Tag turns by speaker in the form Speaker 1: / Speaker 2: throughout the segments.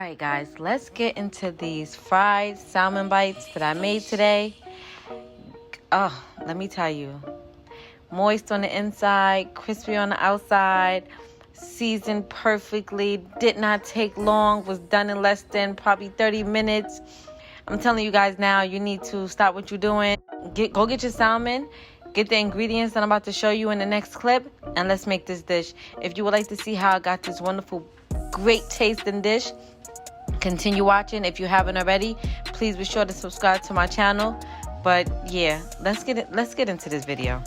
Speaker 1: All right, guys, let's get into these fried salmon bites that I made today. Oh, let me tell you, moist on the inside, crispy on the outside, seasoned perfectly, did not take long, was done in less than probably 30 minutes. I'm telling you guys now, you need to stop what you're doing. Go get your salmon, get the ingredients that I'm about to show you in the next clip, and let's make this dish. If you would like to see how I got this wonderful, great tasting dish, continue watching. If you haven't already, please be sure to subscribe to my channel. But yeah, let's get into this video.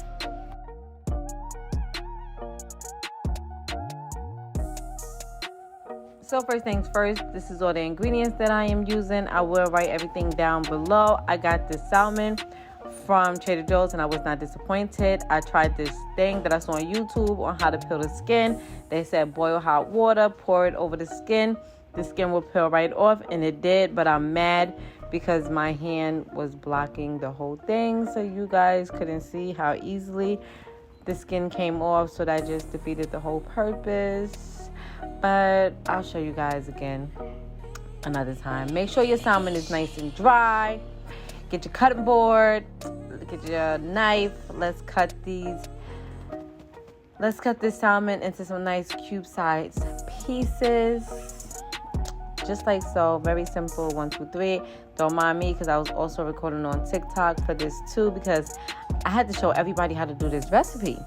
Speaker 1: So first things first, this is all the ingredients that I am using. I will write everything down below. I got this salmon from Trader Joe's and I was not disappointed. I tried this thing that I saw on YouTube on how to peel the skin. They said boil hot water, pour it over the skin. The skin will peel right off, and it did, but I'm mad because my hand was blocking the whole thing, so you guys couldn't see how easily the skin came off, so that just defeated the whole purpose. But I'll show you guys again another time. Make sure your salmon is nice and dry. Get your cutting board, get your knife. Let's cut this salmon into some nice cube-sized pieces. Just like so. Very simple. 1, 2, 3. Don't mind me because I was also recording on TikTok for this too, because I had to show everybody how to do this recipe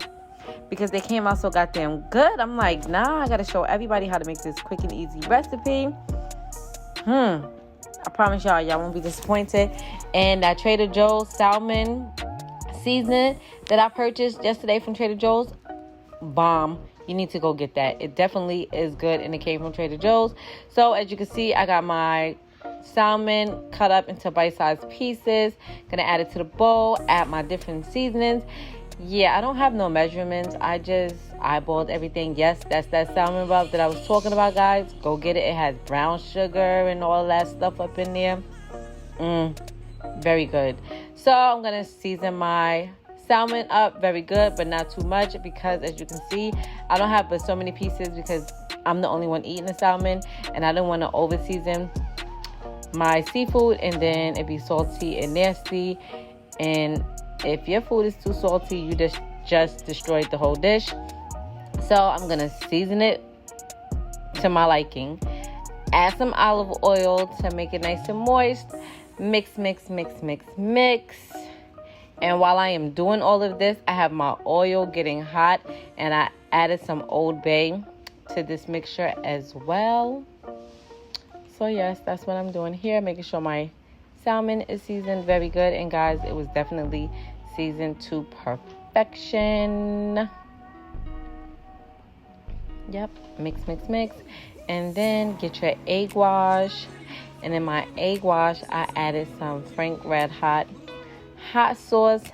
Speaker 1: because they came out so goddamn good. I'm like, nah, I gotta show everybody how to make this quick and easy recipe. I promise y'all won't be disappointed. And that Trader Joe's salmon seasoning that I purchased yesterday from Trader Joe's, bomb. You need to go get that. It definitely is good, and it came from Trader Joe's. So as you can see, I got my salmon cut up into bite-sized pieces. Gonna add it to the bowl, add my different seasonings. Yeah, I don't have no measurements. I just eyeballed everything. Yes, that's that salmon rub that I was talking about, guys. Go get it. It has brown sugar and all that stuff up in there. Very good. So I'm gonna season my salmon up very good, but not too much, because as you can see, I don't have but so many pieces because I'm the only one eating the salmon, and I didn't want to over season my seafood and then it'd be salty and nasty. And if your food is too salty, you just destroyed the whole dish. So I'm gonna season it to my liking. Add some olive oil to make it nice and moist. Mix, mix, mix, mix, mix. And while I am doing all of this, I have my oil getting hot, and I added some Old Bay to this mixture as well. So yes, that's what I'm doing here, making sure my salmon is seasoned very good. And guys, it was definitely seasoned to perfection. Yep, mix, mix, mix. And then get your egg wash. And in my egg wash, I added some Frank Red Hot sauce.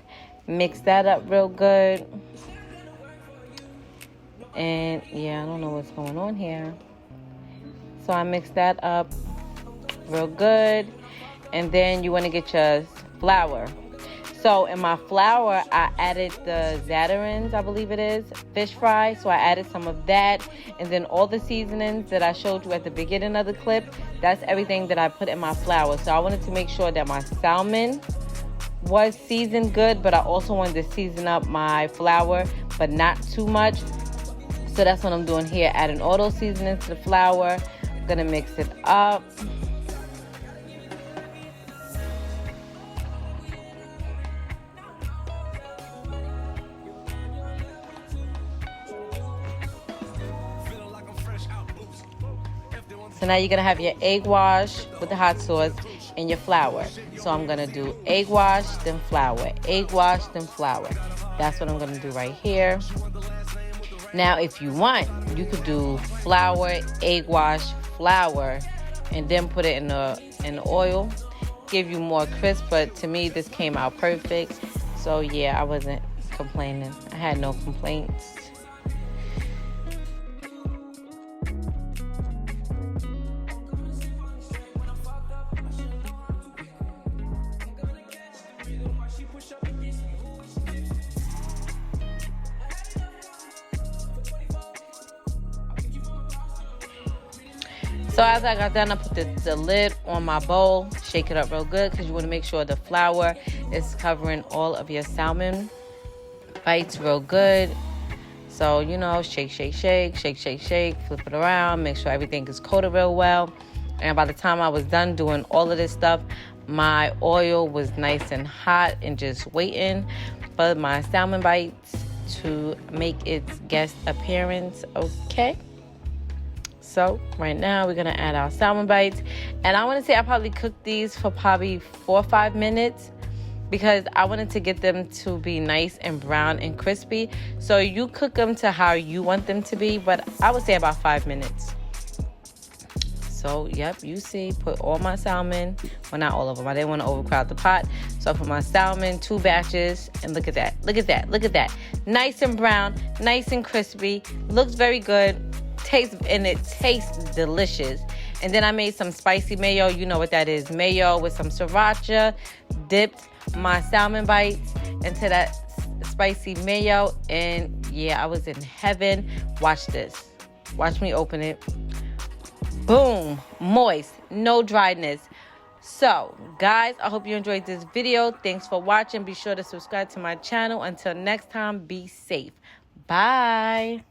Speaker 1: Mix that up real good. And yeah, I don't know what's going on here. So I mixed that up real good. And then you want to get your flour. So in my flour, I added the Zatarain's, I believe it is, fish fry. So I added some of that. And then all the seasonings that I showed you at the beginning of the clip, that's everything that I put in my flour. So I wanted to make sure that my salmon was seasoned good, but I also wanted to season up my flour, but not too much. So that's what I'm doing here, adding all those seasonings to the flour. I'm gonna mix it up. So now you're gonna have your egg wash with the hot sauce and your flour. So I'm gonna do egg wash, then flour, egg wash, then flour. That's what I'm gonna do right here. Now, if you want, you could do flour, egg wash, flour, and then put it in the oil. Give you more crisp, but to me, this came out perfect. So yeah, I wasn't complaining. I had no complaints. So as I got done, I put the lid on my bowl, shake it up real good because you want to make sure the flour is covering all of your salmon bites real good. So, you know, shake, shake, shake, shake, shake, shake, flip it around, make sure everything is coated real well. And by the time I was done doing all of this stuff, my oil was nice and hot and just waiting for my salmon bites to make its guest appearance. Okay. So right now we're going to add our salmon bites. And I want to say I probably cooked these for probably 4 or 5 minutes because I wanted to get them to be nice and brown and crispy. So you cook them to how you want them to be, but I would say about 5 minutes. So, yep, you see, put all my salmon, well, not all of them. I didn't want to overcrowd the pot. So I put my salmon, 2 batches, and look at that. Look at that. Look at that. Nice and brown, nice and crispy. Looks very good. It tastes delicious. And then I made some spicy mayo. You know what that is. Mayo with some sriracha. Dipped my salmon bites into that spicy mayo. And, yeah, I was in heaven. Watch this. Watch me open it. Boom, moist, no dryness. So, guys, I hope you enjoyed this video. Thanks for watching. Be sure to subscribe to my channel. Until next time, be safe. Bye.